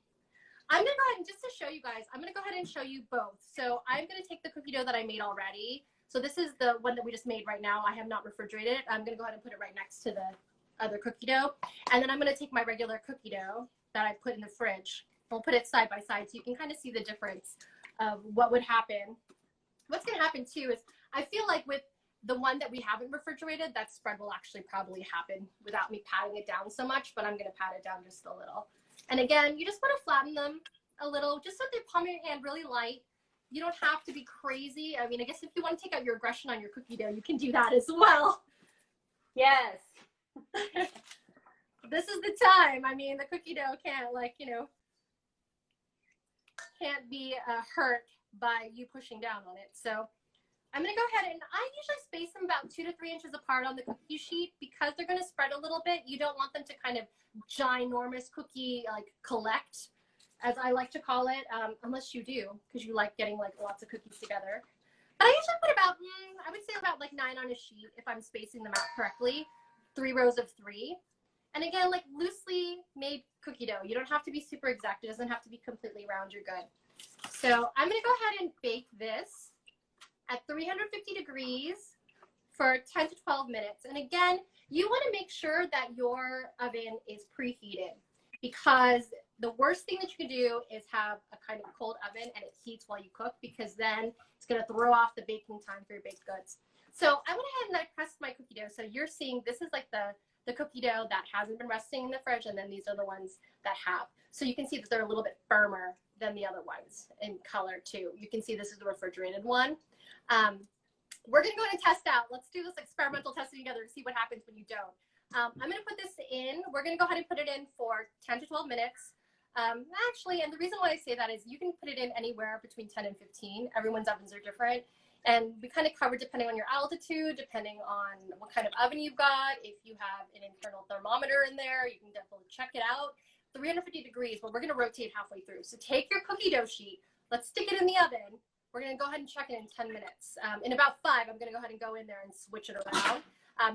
I'm going to go ahead and, just to show you guys, I'm going to go ahead and show you both. So I'm going to take the cookie dough that I made already. So this is the one that we just made right now. I have not refrigerated it. I'm going to go ahead and put it right next to the other cookie dough. And then I'm going to take my regular cookie dough that I put in the fridge. I'll put it side by side so you can kind of see the difference of what would happen. What's going to happen too is I feel like with the one that we haven't refrigerated, that spread will actually probably happen without me patting it down so much, but I'm going to pat it down just a little. And again, you just want to flatten them a little, just so they palm of your hand really light. You don't have to be crazy. I mean, I guess if you want to take out your aggression on your cookie dough, you can do that as well. Yes. This is the time. I mean, the cookie dough can't, like, you know, can't be hurt by you pushing down on it. So I'm going to go ahead and I usually space them about 2 to 3 inches apart on the cookie sheet because they're going to spread a little bit. You don't want them to kind of ginormous cookie, like, collect, as I like to call it, unless you do, because you like getting, like, lots of cookies together. But I usually put about, I would say about, like, 9 on a sheet if I'm spacing them out correctly. 3 rows of 3. And again, like loosely made cookie dough. You don't have to be super exact. It doesn't have to be completely round. You're good. So I'm going to go ahead and bake this at 350 degrees for 10 to 12 minutes. And again, you want to make sure that your oven is preheated, because the worst thing that you can do is have a kind of cold oven and it heats while you cook, because then it's going to throw off the baking time for your baked goods. So I went ahead and I pressed my cookie dough. So you're seeing this is like the cookie dough that hasn't been resting in the fridge, and then these are the ones that have. So you can see that they're a little bit firmer than the other ones in color too. You can see this is the refrigerated one. We're going to go ahead and test out. Let's do this experimental testing together to see what happens when you don't. I'm going to put this in. We're going to go ahead and put it in for 10 to 12 minutes. Actually, and the reason why I say that is you can put it in anywhere between 10 and 15. Everyone's ovens are different. And we kind of cover depending on your altitude, depending on what kind of oven you've got. If you have an internal thermometer in there, you can definitely check it out. 350 degrees, but we're going to rotate halfway through. So take your cookie dough sheet. Let's stick it in the oven. We're going to go ahead and check it in 10 minutes. In about 5, I'm going to go ahead and go in there and switch it around.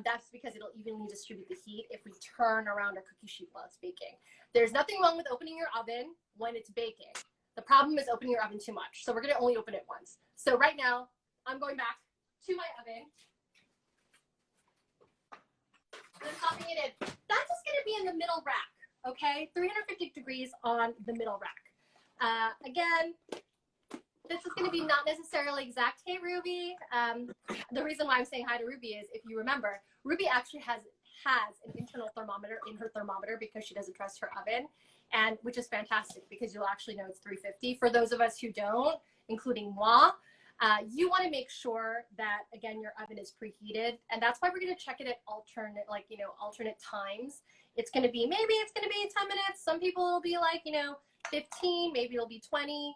That's because it'll evenly distribute the heat if we turn around our cookie sheet while it's baking. There's nothing wrong with opening your oven when it's baking. The problem is opening your oven too much. So we're going to only open it once. So right now, I'm going back to my oven. And I'm popping it in. That's just going to be in the middle rack, okay? 350 degrees on the middle rack. Again, this is going to be not necessarily exact. Hey, Ruby. The reason why I'm saying hi to Ruby is, if you remember, Ruby actually has an internal thermometer in her thermometer because she doesn't trust her oven, and which is fantastic because you'll actually know it's 350. For those of us who don't, including moi, you want to make sure that, again, your oven is preheated, and that's why we're going to check it at alternate times. It's going to be, maybe it's going to be 10 minutes. Some people will be like, 15, maybe it'll be 20.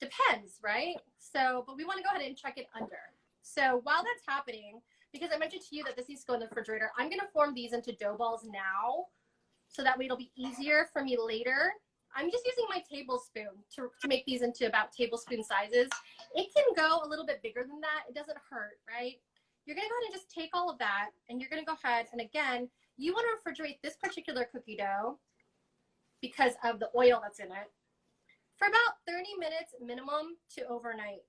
Depends, right? So, but we want to go ahead and check it under. So while that's happening, because I mentioned to you that this needs to go in the refrigerator, I'm going to form these into dough balls now, so that way it'll be easier for me later. I'm just using my tablespoon to make these into about tablespoon sizes. It can go a little bit bigger than that. It doesn't hurt, right? You're going to go ahead and just take all of that, and you're going to go ahead, and again, you want to refrigerate this particular cookie dough because of the oil that's in it for about 30 minutes minimum to overnight.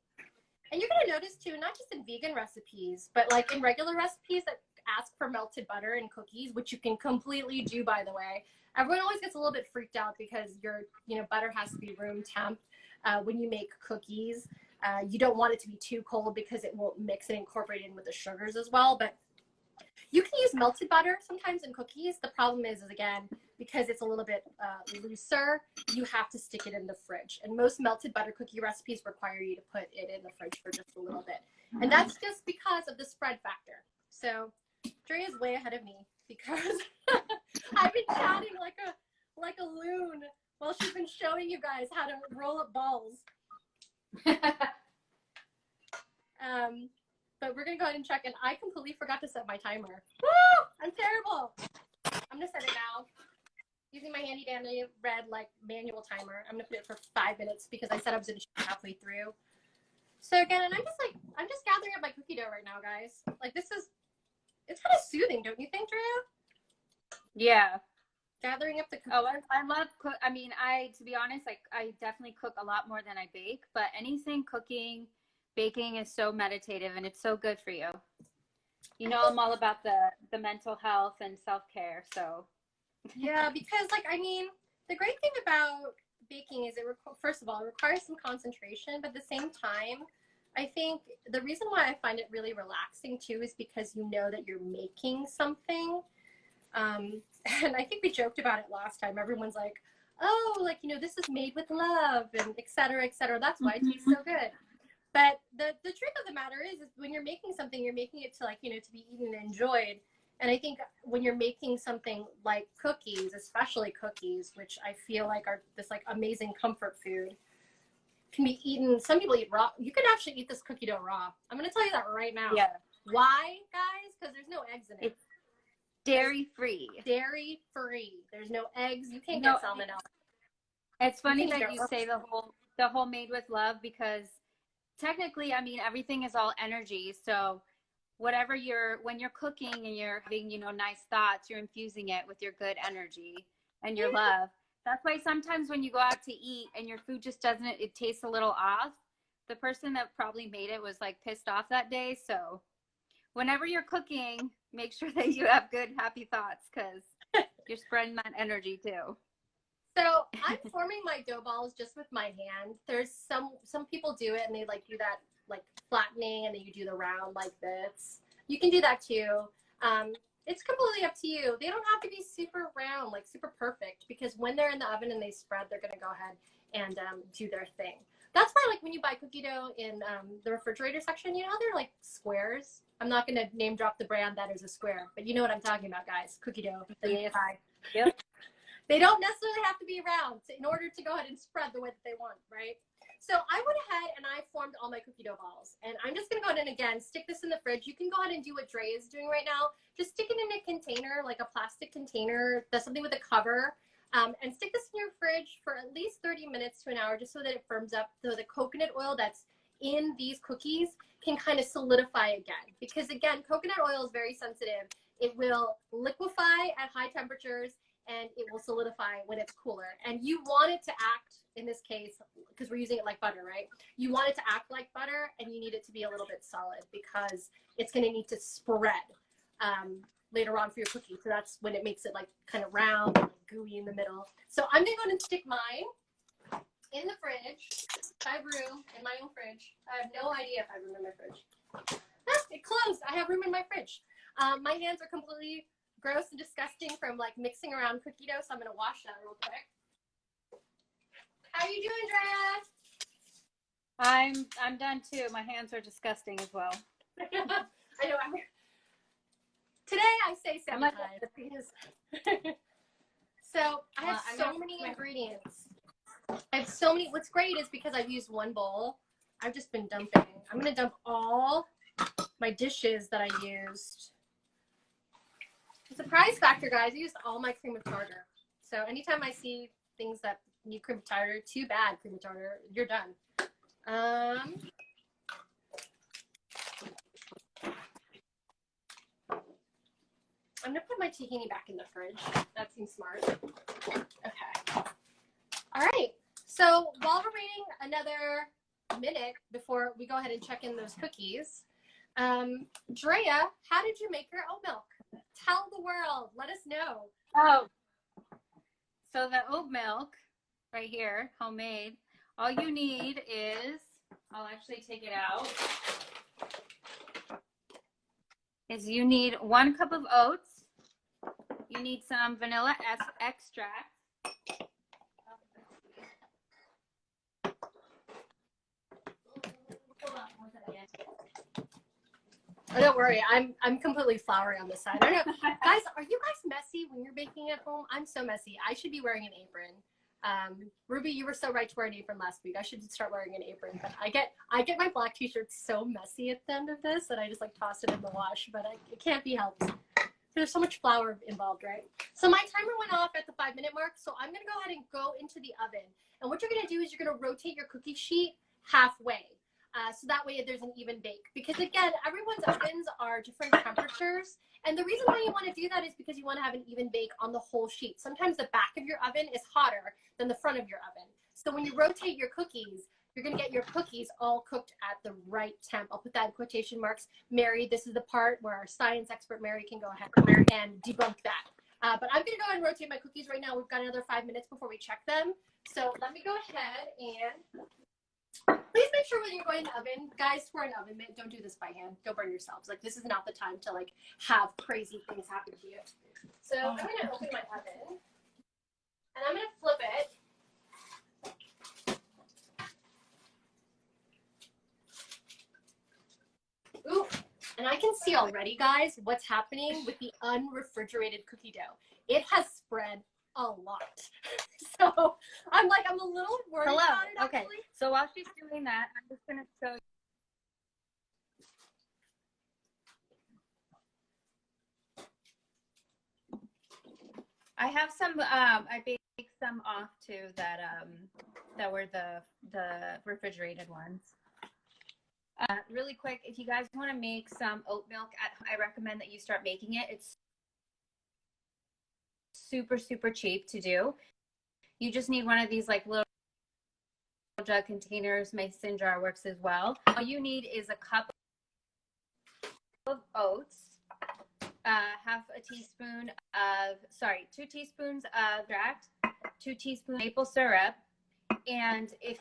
And you're going to notice too, not just in vegan recipes, but like in regular recipes that ask for melted butter in cookies, which you can completely do, by the way. Everyone always gets a little bit freaked out because your butter has to be room temp when you make cookies. You don't want it to be too cold because it won't mix and incorporate in with the sugars as well. But you can use melted butter sometimes in cookies. The problem is again, because it's a little bit looser, you have to stick it in the fridge. And most melted butter cookie recipes require you to put it in the fridge for just a little bit. And that's just because of the spread factor. So Andrea's way ahead of me because I've been chatting like a loon while she's been showing you guys how to roll up balls. But we're gonna go ahead and check, and I completely forgot to set my timer. Woo! I'm terrible. I'm gonna set it now. Using my handy dandy red like manual timer. I'm gonna put it for 5 minutes because I said I was gonna shoot halfway through. So again, and I'm just gathering up my cookie dough right now, guys. Like it's kind of soothing, don't you think, Drea? Yeah. Gathering up the cookie. Oh, I love cook. I mean, to be honest, like I definitely cook a lot more than I bake, but anything cooking, baking is so meditative and it's so good for you. You know, I'm all about the mental health and self-care, so. Yeah, because like, I mean, the great thing about baking is first of all, it requires some concentration, but at the same time, I think the reason why I find it really relaxing too is because you know that you're making something. And I think we joked about it last time. Everyone's like, oh, like, you know, this is made with love and et cetera, et cetera. That's why it tastes so good. But the truth of the matter is when you're making something, you're making it to like, you know, to be eaten and enjoyed. And I think when you're making something like cookies, especially cookies, which I feel like are this like amazing comfort food, can be eaten. Some people eat raw. You can actually eat this cookie dough raw. I'm going to tell you that right now. Yeah. Why, guys? Because there's no eggs in it. It's dairy-free. Dairy-free. There's no eggs. You can't get salmonella. It's funny that you say the whole made with love, because technically, I mean, everything is all energy. So whatever when you're cooking and you're having, you know, nice thoughts, you're infusing it with your good energy and your love. That's why sometimes when you go out to eat and your food just it tastes a little off, the person that probably made it was like pissed off that day. So whenever you're cooking, make sure that you have good, happy thoughts, because you're spreading that energy too. So I'm forming my dough balls just with my hand. There's some people do it and they like do that like flattening, and then you do the round like this. You can do that too. It's completely up to you. They don't have to be super round, like super perfect, because when they're in the oven and they spread, they're gonna go ahead and do their thing. That's why, like, when you buy cookie dough in the refrigerator section, you know, they're like squares. I'm not gonna name drop the brand that is a square, but you know what I'm talking about, guys. Cookie dough that you buy. Yep. They don't necessarily have to be round in order to go ahead and spread the way that they want, right? So I went ahead and I formed all my cookie dough balls. And I'm just going to go ahead and, again, stick this in the fridge. You can go ahead and do what Dre is doing right now. Just stick it in a container, like a plastic container. That's something with a cover. And stick this in your fridge for at least 30 minutes to an hour, just so that it firms up, so the coconut oil that's in these cookies can kind of solidify again. Because, again, coconut oil is very sensitive. It will liquefy at high temperatures, and it will solidify when it's cooler. And you want it to act, in this case, because we're using it like butter, right? You want it to act like butter, and you need it to be a little bit solid, because it's going to need to spread later on for your cookie. So that's when it makes it like kind of round and gooey in the middle. So I'm going to go ahead and stick mine in the fridge. I have room in my own fridge. I have no idea if I have room in my fridge. Ah, it closed. I have room in my fridge. My hands are completely gross and disgusting from like mixing around cookie dough, so I'm gonna wash that real quick. How you doing, Andrea? I'm done too. My hands are disgusting as well. I know. Today I say 7 times. So I have so many ingredients. I have so many. What's great is because I've used one bowl, I've just been dumping. I'm gonna dump all my dishes that I used. Surprise factor, guys, I used all my cream of tartar. So anytime I see things that need cream of tartar, too bad, cream of tartar, you're done. I'm gonna put my tahini back in the fridge. That seems smart. Okay. All right. So while we're waiting another minute before we go ahead and check in those cookies, Drea, how did you make your oat milk? Tell the world. Let us know. Oh, so the oat milk right here, homemade, all you need is, I'll actually take it out, is you need 1 cup of oats. You need some vanilla extract. Hold on one second. Oh, don't worry, I'm completely floury on this side. I don't know, guys. Are you guys messy when you're baking at home? I'm so messy. I should be wearing an apron. Ruby, you were so right to wear an apron last week. I should start wearing an apron. But I get my black t-shirts so messy at the end of this that I just like toss it in the wash. But it can't be helped. There's so much flour involved, right? So my timer went off at the 5-minute mark. So I'm gonna go ahead and go into the oven. And what you're gonna do is you're gonna rotate your cookie sheet halfway. So that way there's an even bake. Because again, everyone's ovens are different temperatures. And the reason why you want to do that is because you want to have an even bake on the whole sheet. Sometimes the back of your oven is hotter than the front of your oven. So when you rotate your cookies, you're going to get your cookies all cooked at the right temp. I'll put that in quotation marks. Mary, this is the part where our science expert Mary can go ahead and debunk that. But I'm going to go ahead and rotate my cookies right now. We've got another 5 minutes before we check them. So let me go ahead and please make sure when you're going to the oven, guys, for an oven mitt, don't do this by hand. Don't burn yourselves. Like, this is not the time to like have crazy things happen to you. So I'm going to open my oven and I'm going to flip it. Ooh, and I can see already, guys, what's happening with the unrefrigerated cookie dough. It has spread a lot. So I'm a little worried about it. Okay. Actually. So while she's doing that, I'm just going to show you. I have some, I baked some off too that were the refrigerated ones. Really quick, if you guys want to make some oat milk, I recommend that you start making it. It's super, super cheap to do. You just need one of these like little jug containers. Mason jar works as well. All you need is a cup of oats, half a teaspoon of, 2 teaspoons of extract, 2 teaspoons of maple syrup, and if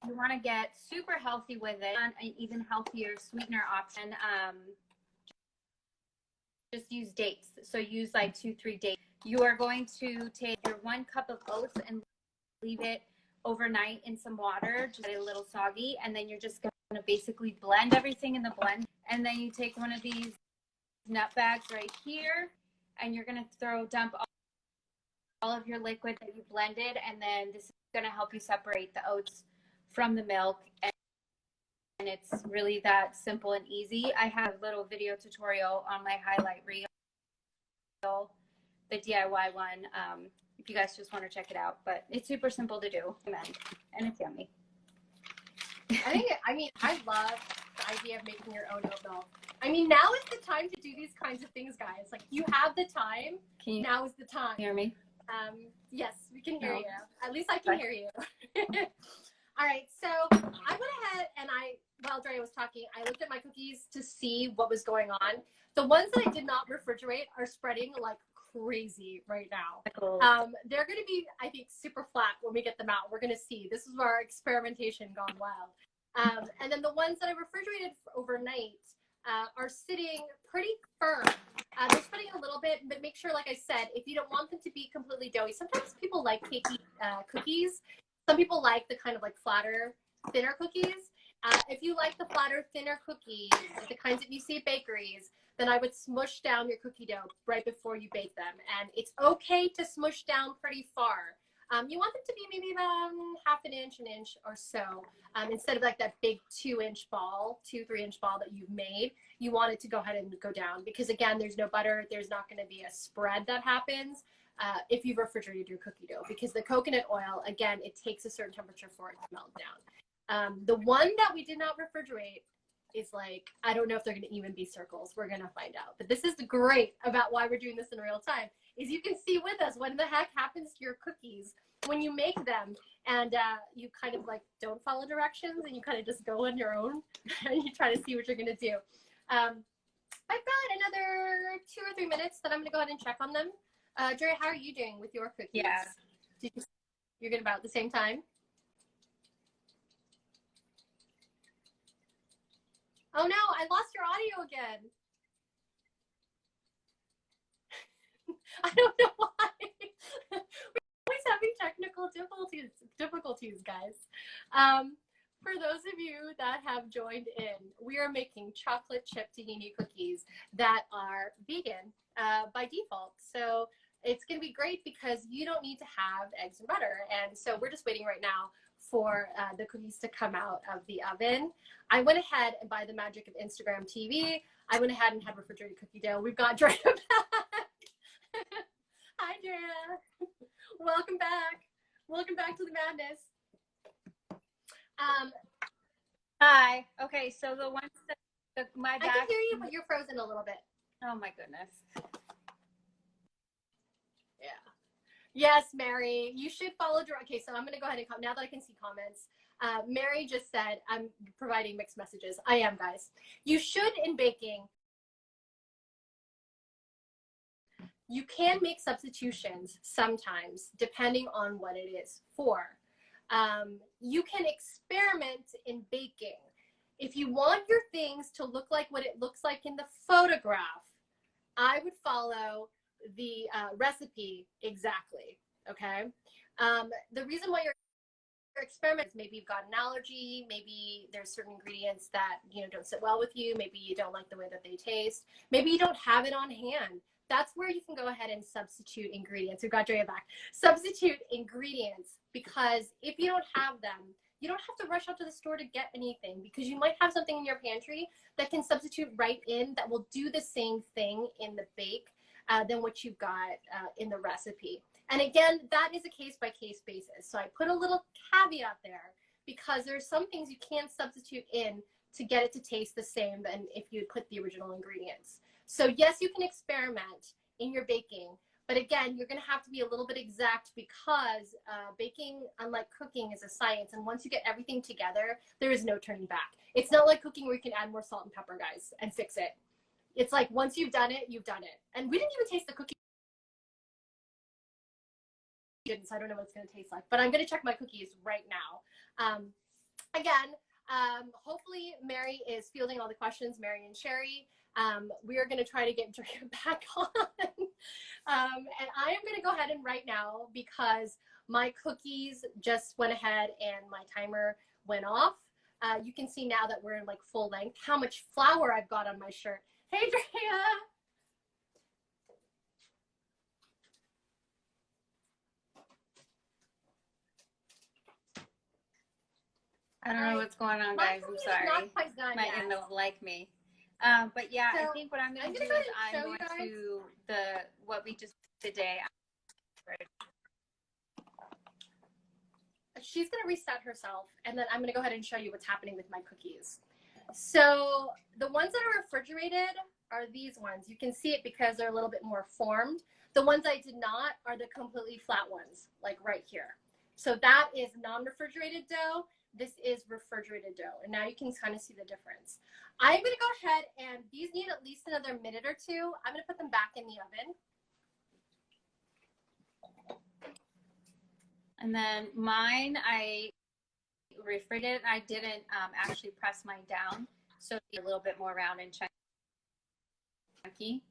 you want to get super healthy with it, an even healthier sweetener option, just use dates. So use like 2-3 dates. You are going to take your 1 cup of oats and leave it overnight in some water, just get it a little soggy, and then you're just going to basically blend everything in the blend. And then you take one of these nut bags right here, and you're going to dump all of your liquid that you blended, and then this is going to help you separate the oats from the milk. And it's really that simple and easy. I have a little video tutorial on my highlight reel, the DIY one, if you guys just want to check it out. But it's super simple to do, and it's yummy. I love the idea of making your own oat milk. I mean, now is the time to do these kinds of things, guys. Like, you have the time. Now is the time. Hear me? Yes, we can hear you. At least I can hear you. All right, so I went ahead and while Drea was talking, I looked at my cookies to see what was going on. The ones that I did not refrigerate are spreading like crazy right now. They're going to be, I think, super flat when we get them out. We're going to see. This is where our experimentation gone wild. And then the ones that I refrigerated overnight are sitting pretty firm. They're spreading a little bit, but make sure, like I said, if you don't want them to be completely doughy, sometimes people like cakey cookies. Some people like the kind of like flatter, thinner cookies. If you like the flatter, thinner cookies, the kinds that you see at bakeries, then I would smush down your cookie dough right before you bake them. And it's okay to smush down pretty far. You want them to be maybe about half an inch or so. Instead of like that big 2-3-inch ball that you've made, you want it to go ahead and go down. Because again, there's no butter. There's not going to be a spread that happens if you've refrigerated your cookie dough. Because the coconut oil, again, it takes a certain temperature for it to melt down. The one that we did not refrigerate is like, I don't know if they're going to even be circles. We're going to find out. But this is great about why we're doing this in real time, is you can see with us what the heck happens to your cookies when you make them, and you kind of like don't follow directions and you kind of just go on your own and you try to see what you're going to do. I've got another 2 or 3 minutes that I'm going to go ahead and check on them. Drea, how are you doing with your cookies? Yeah. You're good about the same time? Oh no, I lost your audio again. I don't know why. We're always having technical difficulties, guys. For those of you that have joined in, we are making chocolate chip tahini cookies that are vegan by default. So it's going to be great because you don't need to have eggs and butter. And so we're just waiting right now for the cookies to come out of the oven. I went ahead and by the magic of Instagram TV, I went ahead and had refrigerated cookie dough. We've got Drea back. Hi, Drea. Welcome back. Welcome back to the madness. Hi. Okay, so the ones that my back. I can hear you, but you're frozen a little bit. Oh my goodness. Yeah. Yes, Mary. You should follow. Okay, so I'm going to go ahead and now that I can see comments. Mary just said I'm providing mixed messages. I am, guys. You should in baking. You can make substitutions sometimes depending on what it is for. You can experiment in baking. If you want your things to look like what it looks like in the photograph, I would follow the recipe exactly, okay? The reason why you're experimenting is maybe you've got an allergy, maybe there's certain ingredients that don't sit well with you, maybe you don't like the way that they taste, maybe you don't have it on hand. That's where you can go ahead and substitute ingredients. We've got Drea back. Substitute ingredients, because if you don't have them, you don't have to rush out to the store to get anything, because you might have something in your pantry that can substitute right in that will do the same thing in the bake than what you've got in the recipe. And again, that is a case-by-case basis. So I put a little caveat there because there's some things you can't substitute in to get it to taste the same than if you put the original ingredients. So yes, you can experiment in your baking, but again, you're going to have to be a little bit exact because baking, unlike cooking, is a science. And once you get everything together, there is no turning back. It's not like cooking where you can add more salt and pepper, guys, and fix it. It's like once you've done it, you've done it. And we didn't even taste the cookie. So I don't know what it's going to taste like, but I'm going to check my cookies right now. Again, hopefully Mary is fielding all the questions, Mary and Sherry. We are going to try to get Drea back on. And I am going to go ahead and right now, because my cookies just went ahead and my timer went off. You can see now that we're in like full length how much flour I've got on my shirt. Hey, Drea. I don't know what's going on, guys. I'm sorry. Not quite done my yet. end don't like me. But yeah, So, I think what I'm going to do is I'm going to what we just did today. She's going to reset herself, and then I'm going to go ahead and show you what's happening with my cookies. So the ones that are refrigerated are these ones. You can see it because they're a little bit more formed. The ones I did not are the completely flat ones, like right here. So that is non-refrigerated dough. This is refrigerated dough. And now you can kind of see the difference. I'm going to go ahead and these need at least another minute or two. I'm going to put them back in the oven. And then mine, I refrigerated. I didn't actually press mine down, so it'd be a little bit more round and chunky.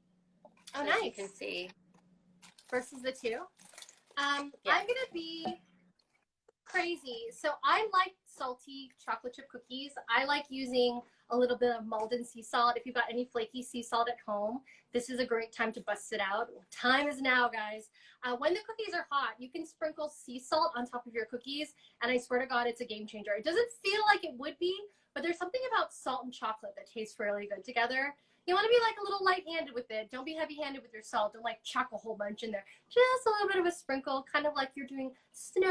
Oh, so nice. You can see. Versus the two. Yeah. I'm going to be crazy. So I like salty chocolate chip cookies. I like using a little bit of Malden sea salt. If you've got any flaky sea salt at home, this is a great time to bust it out. Time is now, guys. When the cookies are hot, you can sprinkle sea salt on top of your cookies, and I swear to God, it's a game changer. It doesn't feel like it would be, but there's something about salt and chocolate that tastes really good together. You want to be like a little light-handed with it. Don't be heavy-handed with your salt. Don't like chuck a whole bunch in there. Just a little bit of a sprinkle, kind of like you're doing snow.